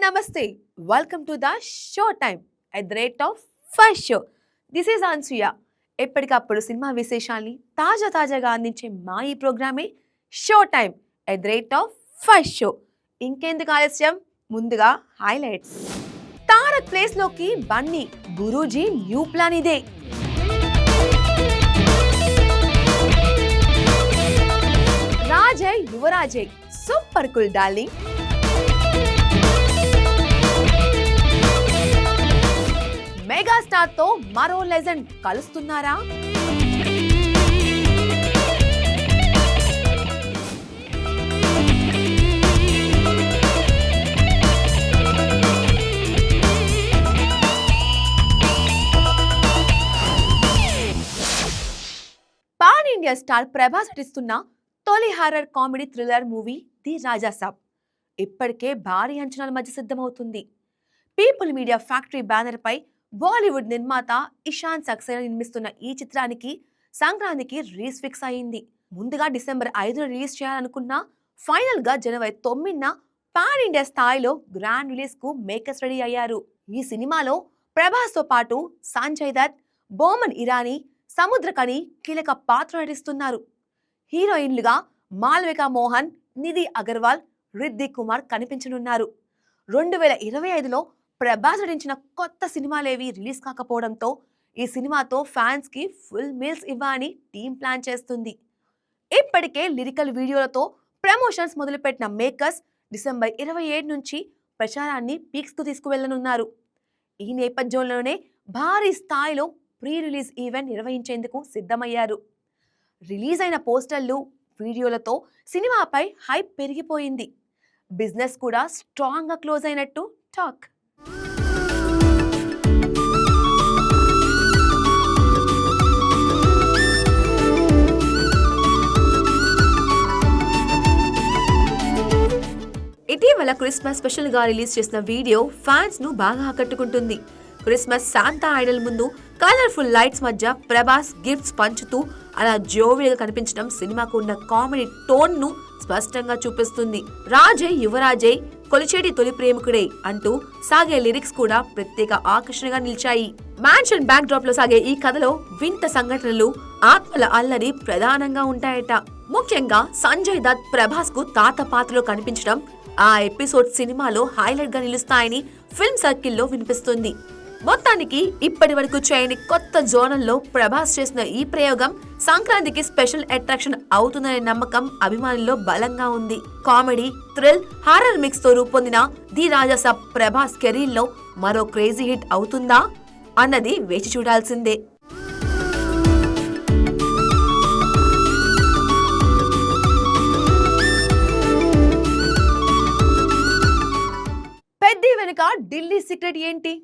నమస్తే. Welcome to the show time at the rate of first show. This is Anasuya. ఎప్పటికప్పుడు cinema విశేషాల్ని తాజాగా అందించే మా ఈ ప్రోగ్రామే show time at the rate of first show. ఇంకెందుకు ఆలస్యం, ముందుగా హైలైట్స్. తారక్ ప్లేస్ లోకి బన్నీ, గురూజీ న్యూ ప్లాన్ ఇదే. రాజయ్ యువరాజయ్ సూపర్ కూల్ డార్లింగ్. మెగాస్టార్ తో మరో లెజెండ్ కలుస్తున్నారా? పాన్ ఇండియా స్టార్ ప్రభాస్ నటిస్తున్న తొలి horror comedy thriller movie the Rajasaab ఇప్పటికే భారీ అంచనాల మధ్య సిద్ధమవుతుంది. పీపుల్ మీడియా ఫ్యాక్టరీ బ్యానర్ పై బాలీవుడ్ నిర్మాత ఇషాన్ సక్సేనా నిర్మిస్తున్న ఈ చిత్రానికి సంక్రాంతికి రిలీజ్ ఫిక్స్ అయింది. ముందుగా డిసెంబర్ 5న రిలీజ్ చేయాలనుకున్నా ఫైనల్ గా జనవరి 9న పాన్ ఇండియా స్థాయిలో గ్రాండ్ రిలీజ్ కు మేకర్స్ రెడీ అయ్యారు. ఈ సినిమాలో ప్రభాస్ తో పాటు సంజయ్ దత్, బోమన్ ఇరానీ, సముద్రకని కీలక పాత్ర నటిస్తున్నారు. హీరోయిన్లుగా మాల్వికా మోహన్, నిధి అగర్వాల్, రిద్దిక్ కుమార్ కనిపించనున్నారు. 2025లో ప్రభాస్ నటించిన కొత్త సినిమాలేవి రిలీజ్ కాకపోవడంతో ఈ సినిమాతో ఫ్యాన్స్ కి ఫుల్ మీల్స్ ఇవ్వాలని టీం ప్లాన్ చేస్తుంది. ఇప్పటికే లిరికల్ వీడియోలతో ప్రమోషన్స్ మొదలుపెట్టిన మేకర్స్ డిసెంబర్ 27 నుంచి ప్రచారాన్ని పీక్స్ కు తీసుకువెళ్లనున్నారు. ఈ నేపథ్యంలోనే భారీ స్థాయిలో ప్రీ రిలీజ్ ఈవెంట్ నిర్వహించేందుకు సిద్ధమయ్యారు. రిలీజ్ అయిన పోస్టర్లు, వీడియోలతో సినిమాపై హైప్ పెరిగిపోయింది. బిజినెస్ కూడా స్ట్రాంగ్ గా క్లోజ్ అయినట్టు టాక్. ఇటీవల క్రిస్మస్ స్పెషల్ గా రిలీజ్ చేసిన వీడియో ఫ్యాన్స్ ను బాగా ఆకట్టుకుంటుంది. క్రిస్మస్ శాంతా ఐడల్ ముందు కలర్ఫుల్ లైట్స్ మధ్య ప్రభాస్ గిఫ్ట్స్ పంచుతూ అలా జోవియల్ గా కనిపించడం సినిమాకు ఉన్న కామెడీ టోన్ ను స్పష్టంగా చూపిస్తుంది. రాజయ్ యువరాజయ్ కొలిచేటి తొలి ప్రేమికుడే అంటూ సాగే లిరిక్స్ కూడా ప్రత్యేక ఆకర్షణగా నిలిచాయి. మ్యాన్షన్ బ్యాక్ డ్రాప్ లో సాగే ఈ కథలో వింత సంఘటనలు, ఆత్మల అల్లరి ప్రధానంగా ఉంటాయట. ముఖ్యంగా సంజయ్ దత్ ప్రభాస్ కు తాత పాత్రలో కనిపించడం ఆ ఎపిసోడ్ సినిమాలో హైలైట్ గా నిలుస్తాయని ఫిల్మ్ సర్కిల్లో వినిపిస్తుంది. మొత్తానికి ఇప్పటి వరకు చేయని కొత్త జోనల్లో ప్రభాస్ చేసిన ఈ ప్రయోగం సంక్రాంతికి స్పెషల్ అట్రాక్షన్ అవుతుందనే నమ్మకం అభిమానుల్లో బలంగా ఉంది. కామెడీ, థ్రిల్, హారర్ మిక్స్ తో రూపొందిన ది రాజాసాబ్ ప్రభాస్ కెరీర్ లో మరో క్రేజీ హిట్ అవుతుందా అన్నది వేచి చూడాల్సిందే. పెద్ది వెనుక ఢిల్లీ సీక్రెట్ ఏంటి?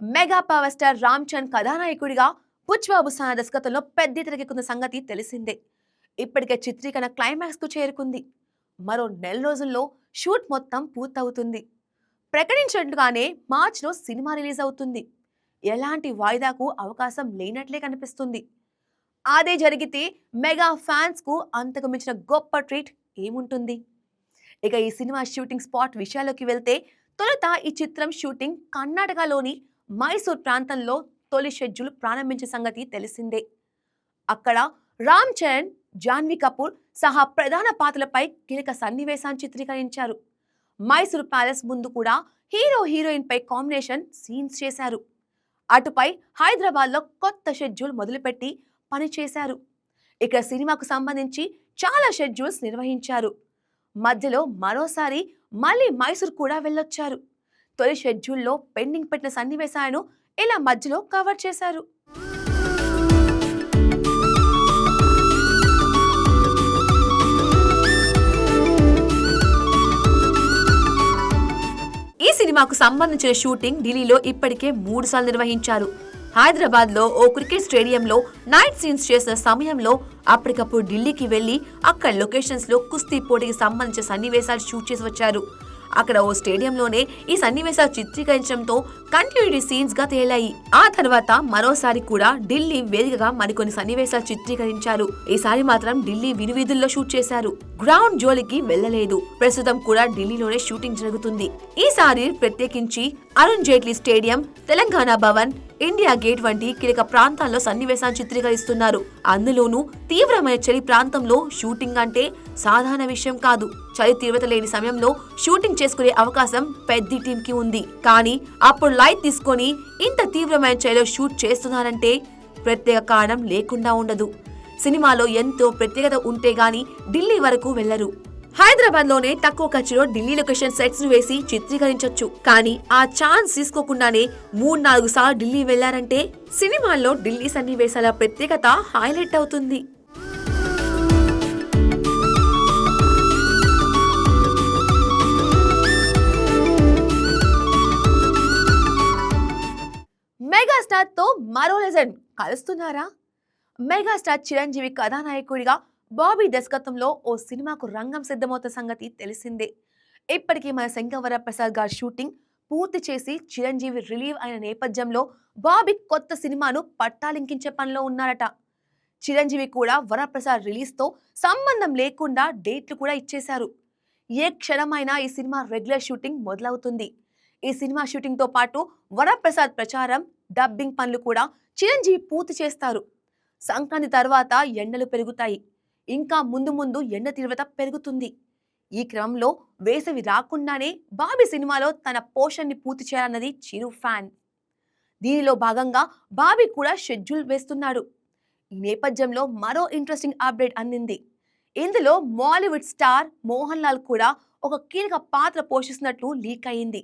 Mega power star Ram Charan కథానాయకుడిగా బుచ్బాబు సానా దర్శకత్వంలో పెద్ది తెరకెక్కుతున్న సంగతి తెలిసిందే. ఇప్పటికే చిత్రీకరణ క్లైమాక్స్ కు చేరుకుంది. మరో నెల రోజుల్లో షూట్ మొత్తం పూర్తవుతుంది. ప్రకటించినట్టుగానే మార్చిలో సినిమా రిలీజ్ అవుతుంది. ఎలాంటి వాయిదాకు అవకాశం లేనట్లే కనిపిస్తుంది. అదే జరిగితే మెగా ఫ్యాన్స్ కు అంతకు మించిన గొప్ప ట్రీట్ ఏముంటుంది? ఇక ఈ సినిమా షూటింగ్ స్పాట్ విషయాల్లోకి వెళ్తే తొలుత ఈ చిత్రం షూటింగ్ కర్ణాటకలోని మైసూర్ ప్రాంతంలో తొలి షెడ్యూల్ ప్రారంభించే సంగతి తెలిసిందే. అక్కడ రామ్ చరణ్, జాన్వీ కపూర్ సహా ప్రధాన పాత్రలపై కీలక సన్నివేశాన్ని చిత్రీకరించారు. మైసూర్ ప్యాలెస్ ముందు కూడా హీరోయిన్ పై కాంబినేషన్ సీన్స్ చేశారు. అటుపై హైదరాబాద్ లో కొత్త షెడ్యూల్ మొదలుపెట్టి పనిచేశారు. ఇక సినిమాకు సంబంధించి చాలా షెడ్యూల్స్ నిర్వహించారు. మధ్యలో మరోసారి మళ్ళీ మైసూర్ కూడా వెళ్ళొచ్చారు. తొలి షెడ్యూల్లో పెండింగ్ పెట్టిన సన్నివేశాలను ఇలా మధ్యలో కవర్ చేశారు. ఈ సినిమాకు సంబంధించిన షూటింగ్ ఢిల్లీలో ఇప్పటికే 3 సార్లు నిర్వహించారు. హైదరాబాద్ లో ఓ క్రికెట్ స్టేడియంలో నైట్ సీన్స్ చేసిన సమయంలో అప్పటికప్పుడు ఢిల్లీకి వెళ్లి అక్కడ లొకేషన్స్ లో కుస్తీ పోటీకి సంబంధించిన సన్నివేశాలు షూట్ చేసి వచ్చారు. అక్కడ ఓ స్టేడియంలోనే ఈ సన్నివేశాలు చిత్రీకరించడంతో కంటిన్యూటీ సీన్స్ గా తేలాయి. ఆ తర్వాత మరోసారి కూడా ఢిల్లీ వేదికగా మరికొన్ని సన్నివేశాలు చిత్రీకరించారు. ఈసారి మాత్రం ఢిల్లీ వినువీధుల్లో షూట్ చేశారు. గ్రౌండ్ జోలికి వెళ్లలేదు. ప్రస్తుతం కూడా ఢిల్లీలోనే షూటింగ్ జరుగుతుంది. ఈసారి ప్రత్యేకించి Arun Jaitley stadium, Telangana Bhavan, India gate వంటి కీలక ప్రాంతాల్లో సన్నివేశాన్ని చిత్రీకరిస్తున్నారు. అందులోనూ తీవ్రమైన చలి ప్రాంతంలో షూటింగ్ అంటే సాధారణ విషయం కాదు. చలి తీవ్రత లేని సమయంలో షూటింగ్ చేసుకునే అవకాశం పెద్ద టీం కి ఉంది. కానీ అప్పుడు లైట్ తీసుకొని ఇంత తీవ్రమైన చలిలో షూట్ చేస్తున్నారంటే ప్రత్యేక కారణం లేకుండా ఉండదు. సినిమాలో ఎంతో ప్రత్యేకత ఉంటే గానీ ఢిల్లీ వరకు వెళ్లరు. హైదరాబాద్ లోనే తక్కువ ఖర్చులో ఢిల్లీ లొకేషన్ సెట్స్ ను వేసి చిత్రీకరించొచ్చు. కానీ ఆ ఛాన్స్ తీసుకోకుండానే 3-4 సార్లు ఢిల్లీ వెళ్లారంటే సినిమాల్లో ఢిల్లీ సన్నివేశాల ప్రత్యేకత హైలైట్ అవుతుంది. మెగాస్టార్ తో మరో లెజెండ్ కలుస్తున్నారా? మెగాస్టార్ చిరంజీవి కథానాయకుడిగా బాబీ దర్శకత్వంలో ఓ సినిమాకు రంగం సిద్ధమవుతున్న సంగతి తెలిసిందే. ఇప్పటికీ మన శంకర్ ప్రసాద్ గారి షూటింగ్ పూర్తి చేసి చిరంజీవి రిలీవ్ అయిన నేపథ్యంలో బాబీ కొత్త సినిమాను పట్టాలింకించే పనిలో ఉన్నారట. చిరంజీవి కూడా వరప్రసాద్ రిలీజ్ తో సంబంధం లేకుండా డేట్లు కూడా ఇచ్చేశారు. ఏ క్షణమైనా ఈ సినిమా రెగ్యులర్ షూటింగ్ మొదలవుతుంది. ఈ సినిమా షూటింగ్ తో పాటు వరప్రసాద్ ప్రచారం, డబ్బింగ్ పనులు కూడా చిరంజీవి పూర్తి చేస్తారు. సంక్రాంతి తర్వాత ఎండలు పెరుగుతాయి. ఇంకా ముందు ముందు ఎండ తీవ్రత పెరుగుతుంది. ఈ క్రమంలో వేసవి రాకుండానే బాబీ సినిమాలో తన పోర్షన్ ని పూర్తి చేయాలన్నది చిరు ఫ్యాన్. దీనిలో భాగంగా బాబీ కూడా షెడ్యూల్ వేస్తున్నాడు. ఈ నేపథ్యంలో మరో ఇంట్రెస్టింగ్ అప్డేట్ అందింది. ఇందులో మాలీవుడ్ స్టార్ మోహన్ లాల్ కూడా ఒక కీలక పాత్ర పోషిస్తున్నట్లు లీక్ అయింది.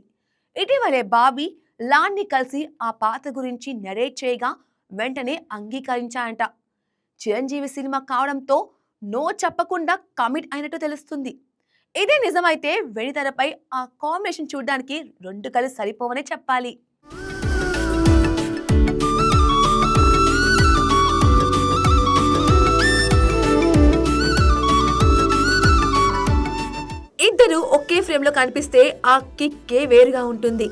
ఇటీవలే బాబీ లాన్ని కలిసి ఆ పాత్ర గురించి నరేట్ చేయగా వెంటనే అంగీకరించాయంట. చిరంజీవి సినిమా కావడంతో నో చెప్పకుండా కమిట్ అయినట్టు తెలుస్తుంది. ఇదే నిజమైతే వెండితెరపై ఆ కాంబినేషన్ చూడడానికి 2 కళ్ళు సరిపోవనే చెప్పాలి. ఇద్దరు ఒకే ఫ్రేమ్ లో కనిపిస్తే ఆ కిక్కే వేరుగా ఉంటుంది.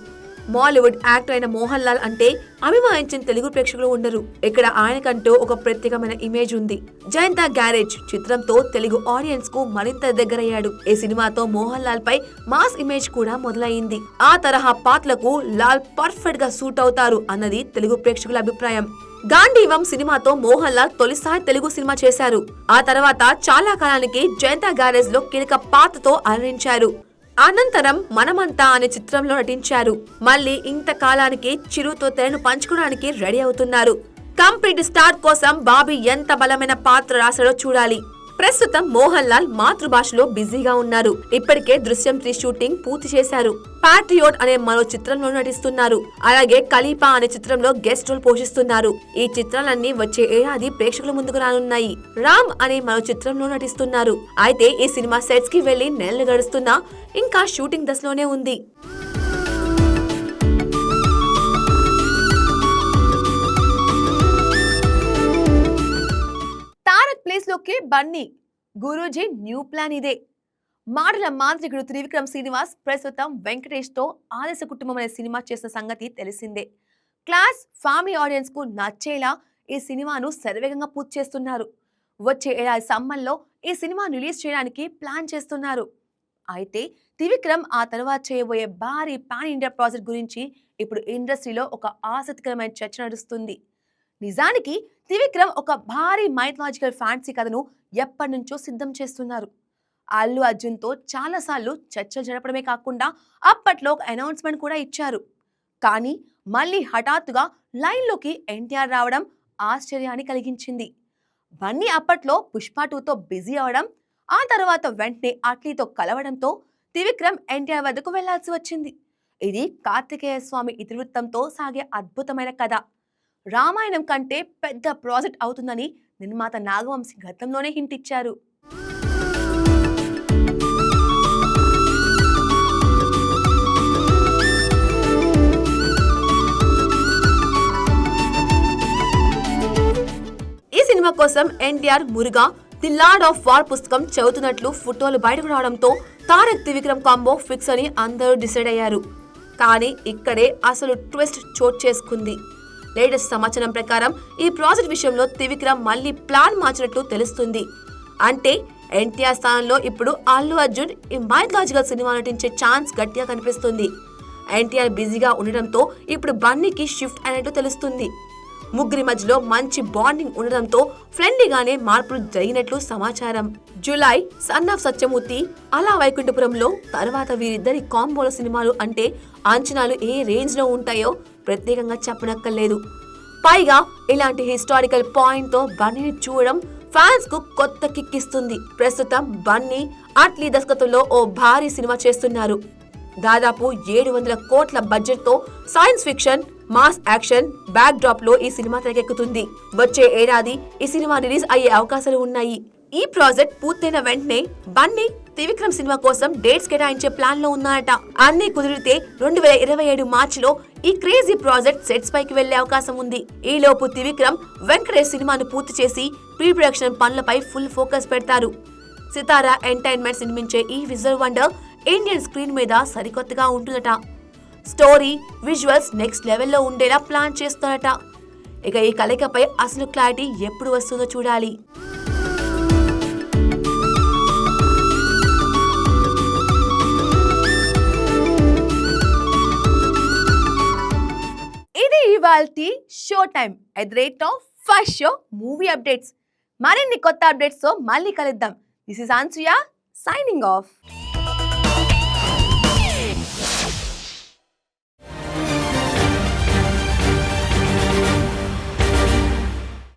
మాలీవుడ్ యాక్టర్ అయిన మోహన్ లాల్ అంటే అభిమానించిన తెలుగు ప్రేక్షకులు ఉండరు. ఇక్కడ ఆయనకంటూ ఒక ప్రత్యేకమైన ఇమేజ్ ఉంది. జయంతా గ్యారేజ్ చిత్రంతో తెలుగు ఆడియన్స్ కు మరింత దగ్గరయ్యాడు. ఈ సినిమాతో మోహన్ లాల్ పై మాస్ ఇమేజ్ కూడా మొదలైంది. ఆ తరహా పాత్రలకు లాల్ పర్ఫెక్ట్ గా సూట్ అవుతారు అన్నది తెలుగు ప్రేక్షకుల అభిప్రాయం. గాంధీవం సినిమాతో మోహన్ లాల్ తొలిసారి తెలుగు సినిమా చేశారు. ఆ తర్వాత చాలా కాలానికి జయంతా గ్యారేజ్ లో కీలక పాత్రతో అలరించారు. అనంతరం మనమంతా అనే చిత్రంలో నటించారు. మళ్ళీ ఇంతకాలానికి చిరుతో తెరను పంచుకోవడానికి రెడీ అవుతున్నారు. కంప్లీట్ స్టార్ కోసం బాబీ ఎంత బలమైన పాత్ర రాశాడో చూడాలి. ప్రస్తుతం మోహన్ లాల్ మాతృభాషలో బిజీగా ఉన్నారు. ఇప్పటికే దృశ్యం 3 షూటింగ్ పూర్తి చేశారు. పాట్రియోట్ అనే మరో చిత్రంలో నటిస్తున్నారు. అలాగే ఖలీఫా అనే చిత్రంలో గెస్ట్ రోల్ పోషిస్తున్నారు. ఈ చిత్రాలన్నీ వచ్చే ఏడాది ప్రేక్షకుల ముందుకు రానున్నాయి. రామ్ అనే మరో చిత్రంలో నటిస్తున్నారు. అయితే ఈ సినిమా సెట్స్ కి వెళ్లి నెలలు గడుస్తున్నా ఇంకా షూటింగ్ దశలోనే ఉంది. ప్లేస్ లోకి బన్నీ గురూజీ న్యూ ప్లాన్ ఇదే. మాటల మాంత్రికుడు త్రివిక్రమ్ శ్రీనివాస్ ప్రస్తుతం వెంకటేష్ తో ఆలస్య కుటుంబం అనే సినిమా చేసిన సంగతి తెలిసిందే. క్లాస్ ఫ్యామిలీ ఆడియన్స్ కు నచ్చేలా ఈ సినిమాను శరవేగంగా పూర్తి చేస్తున్నారు. వచ్చే ఏడాది సమ్మర్లో ఈ సినిమా రిలీజ్ చేయడానికి ప్లాన్ చేస్తున్నారు. అయితే త్రివిక్రమ్ ఆ తర్వాత చేయబోయే భారీ పాన్ ఇండియా ప్రాజెక్ట్ గురించి ఇప్పుడు ఇండస్ట్రీలో ఒక ఆసక్తికరమైన చర్చ నడుస్తుంది. నిజానికి త్రివిక్రమ్ ఒక భారీ మైథలాజికల్ ఫ్యాంటసీ కథను ఎప్పటి నుంచో సిద్ధం చేస్తున్నారు. అల్లు అర్జున్ తో చాలా సార్లు చర్చలు జరపడమే కాకుండా అప్పట్లో ఒక అనౌన్స్మెంట్ కూడా ఇచ్చారు. కానీ మళ్ళీ హఠాత్తుగా లైన్ లోకి ఎన్టీఆర్ రావడం ఆశ్చర్యాన్ని కలిగించింది. బన్నీ అప్పట్లో పుష్ప 2తో బిజీ అవడం, ఆ తర్వాత వెంటనే అట్లీతో కలవడంతో త్రివిక్రమ్ ఎన్టీఆర్ వద్దకు వెళ్లాల్సి వచ్చింది. ఇది కార్తికేయ స్వామి ఇతివృత్తంతో సాగే అద్భుతమైన కథ. రామాయణం కంటే పెద్ద ప్రాజెక్ట్ అవుతుందని నిర్మాత నాగవంశీ గతంలోనే హింట్ ఇచ్చారు. ఈ సినిమా కోసం NTR Muruga the lord of war పుస్తకం చదువుతున్నట్లు ఫోటోలు బయటకు రావడంతో తారక్ త్రివిక్రమ్ కాంబో ఫిక్స్ అని అందరూ డిసైడ్ అయ్యారు. కానీ ఇక్కడే అసలు ట్విస్ట్ చోటు చేసుకుంది. లేటెస్ట్ సమాచారం ప్రకారం ఈ ప్రాజెక్ట్ విషయంలో త్రివిక్రమ్ మళ్ళీ ప్లాన్ మార్చినట్లు తెలుస్తుంది. అంటే ఎన్టీఆర్ స్థానంలో ఇప్పుడు అల్లు అర్జున్ ఈ మైథలాజికల్ సినిమా నటించే ఛాన్స్ గట్టిగా కనిపిస్తుంది. ఎన్టీఆర్ బిజీగా ఉండడంతో ఇప్పుడు బన్నీకి షిఫ్ట్ అయినట్టు తెలుస్తుంది. ముగ్గురి మధ్యలో మంచి బాండింగ్ ఉండడంతో ఫ్రెండ్లీగానే మార్పులు జరిగినట్లు సమాచారం. జూలై సన్ ఆఫ్ సత్యమూర్తి, అలా వైకుంఠపురంలో తర్వాత వీరిద్దరి కాంబోల సినిమాలు అంటే అంచనాలు ఏ రేంజ్ లో ఉంటాయో ప్రత్యేకంగా చెప్పనక్కర్లేదు. పైగా ఇలాంటి హిస్టారికల్ పాయింట్ తో బన్నీని చూడడం ఫ్యాన్స్ కు కొత్త కిక్ ఇస్తుంది. ప్రస్తుతం బన్నీ అట్లీ దర్శకత్వంలో ఓ భారీ సినిమా చేస్తున్నారు. దాదాపు 700 కోట్ల బడ్జెట్ తో science fiction, mass action back drop లో ఈ సినిమా తెరకెక్కుతుంది. వచ్చే ఏడాది ఈ సినిమా రిలీజ్ అయ్యే అవకాశాలు ఉన్నాయి. ఈ ప్రాజెక్ట్ పూర్తయిన వెంటనే బన్నీ త్రివిక్రమ్ సినిమా కోసం డేట్స్ కేటాయించే ప్లాన్ లో ఉన్నారట. అన్ని కుదిరితే 2027 మార్చిలో ఈ క్రేజీ ప్రాజెక్ట్ సెట్స్ పైకి వెళ్లే అవకాశం ఉంది. ఈ లోపు త్రివిక్రమ్ వెంకటేష్ సినిమాను పూర్తి చేసి ప్రీ ప్రొడక్షన్ పనులపై ఫుల్ ఫోకస్ పెడతారు. సితారా ఎంటర్టైన్మెంట్స్ నిర్మించే ఈ విజువల్ వండర్ ఇండియన్ స్క్రీన్ మీద సరికొత్తగా ఉంటుందట. స్టోరీ, విజువల్స్ నెక్స్ట్ లెవెల్లో ఉండేలా ప్లాన్ చేస్తారట. ఇక ఈ కలయికపై అసలు క్లారిటీ ఎప్పుడు వస్తుందో చూడాలి. ఇది ఇవాల్టి show time @5 show movie updates. మరిన్ని కొత్త అప్డేట్స్ తో మళ్ళీ కలుద్దాం. This is Anasuya signing of.